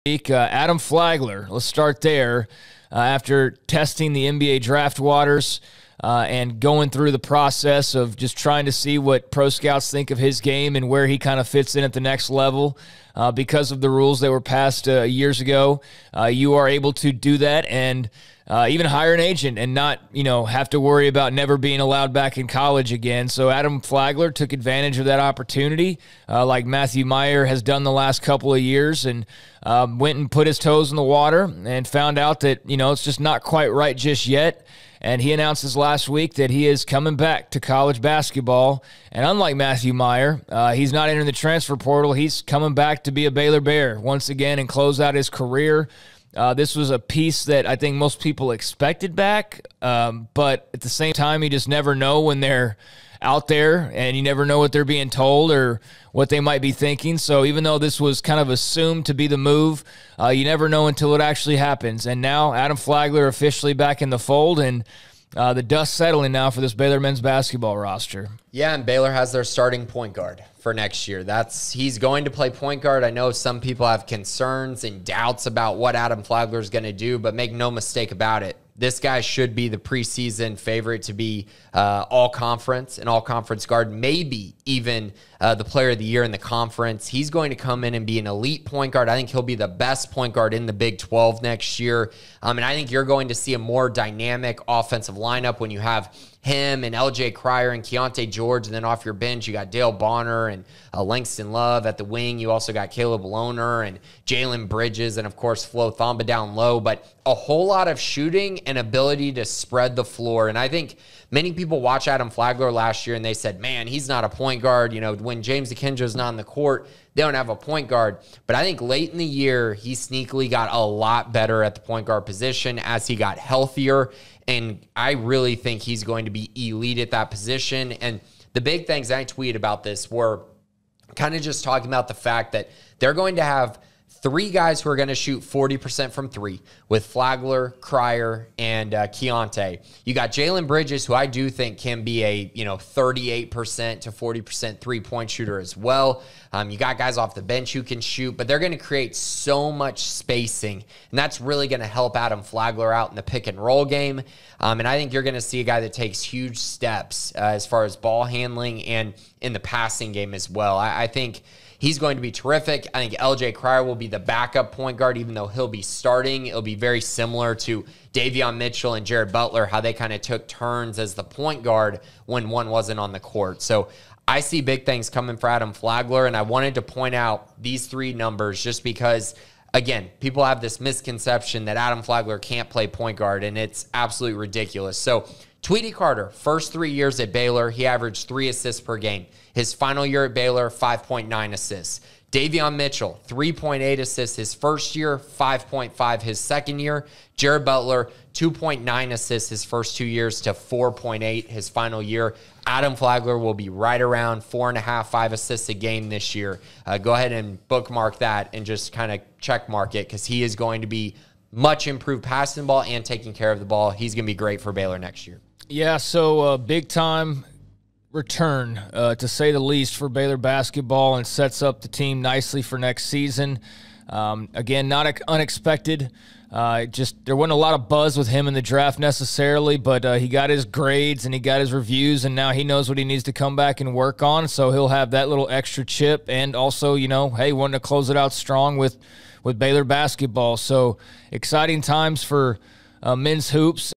Adam Flagler, let's start there. After testing the NBA draft waters and going through the process of just trying to see what pro scouts think of his game and where he kind of fits in at the next level because of the rules that were passed years ago, you are able to do that and even hire an agent and not, have to worry about never being allowed back in college again. So Adam Flagler took advantage of that opportunity like Matthew Meyer has done the last couple of years and went and put his toes in the water and found out that, it's just not quite right just yet. And he announces last week that he is coming back to college basketball. And unlike Matthew Meyer, he's not entering the transfer portal. He's coming back to be a Baylor Bear once again and close out his career. This was a piece that I think most people expected back, but at the same time, you just never know when they're out there, and you never know what they're being told or what they might be thinking. So even though this was kind of assumed to be the move, you never know until it actually happens. And now Adam Flagler officially back in the fold, and the dust settling now for this Baylor men's basketball roster. Yeah, and Baylor has their starting point guard for next year. He's going to play point guard. I know some people have concerns and doubts about what Adam Flagler is going to do, but make no mistake about it. This guy should be the preseason favorite to be all-conference, an all-conference guard, maybe even the player of the year in the conference. He's going to come in and be an elite point guard. I think he'll be the best point guard in the Big 12 next year. And I think you're going to see a more dynamic offensive lineup when you have him and LJ Cryer and Keontae George, and then off your bench, you got Dale Bonner and Langston Love at the wing. You also got Caleb Lohner and Jalen Bridges and, of course, Flo Thamba down low. But a whole lot of shooting and ability to spread the floor. And I think many people watch Adam Flagler last year and they said, man, he's not a point guard. When James Akinjo's not on the court, they don't have a point guard. But I think late in the year, he sneakily got a lot better at the point guard position as he got healthier. And I really think he's going to be elite at that position. And the big things I tweeted about this were kind of just talking about the fact that they're going to have three guys who are going to shoot 40% from three with Flagler, Cryer, and Keontae. You got Jalen Bridges, who I do think can be a 38% to 40% three-point shooter as well. You got guys off the bench who can shoot, but they're going to create so much spacing, and that's really going to help Adam Flagler out in the pick-and-roll game. And I think you're going to see a guy that takes huge steps as far as ball handling and in the passing game as well. I think he's going to be terrific. I think LJ Cryer will be the backup point guard, even though he'll be starting. It'll be very similar to Davion Mitchell and Jared Butler, how they kind of took turns as the point guard when one wasn't on the court. So I see big things coming for Adam Flagler, and I wanted to point out these three numbers just because, again, people have this misconception that Adam Flagler can't play point guard, and it's absolutely ridiculous. So Tweety Carter, first 3 years at Baylor, he averaged 3 assists per game. His final year at Baylor, 5.9 assists. Davion Mitchell, 3.8 assists his first year, 5.5 his second year. Jared Butler, 2.9 assists his first 2 years to 4.8 his final year. Adam Flagler will be right around 4.5, 5 assists a game this year. Go ahead and bookmark that and just kind of check mark it because he is going to be much improved passing the ball and taking care of the ball. He's going to be great for Baylor next year. Yeah, so big-time return, to say the least, for Baylor basketball, and sets up the team nicely for next season. Again, not unexpected. There wasn't a lot of buzz with him in the draft necessarily, but he got his grades and he got his reviews, and now he knows what he needs to come back and work on, so he'll have that little extra chip, and also, hey, wanting to close it out strong with Baylor basketball. So exciting times for men's hoops.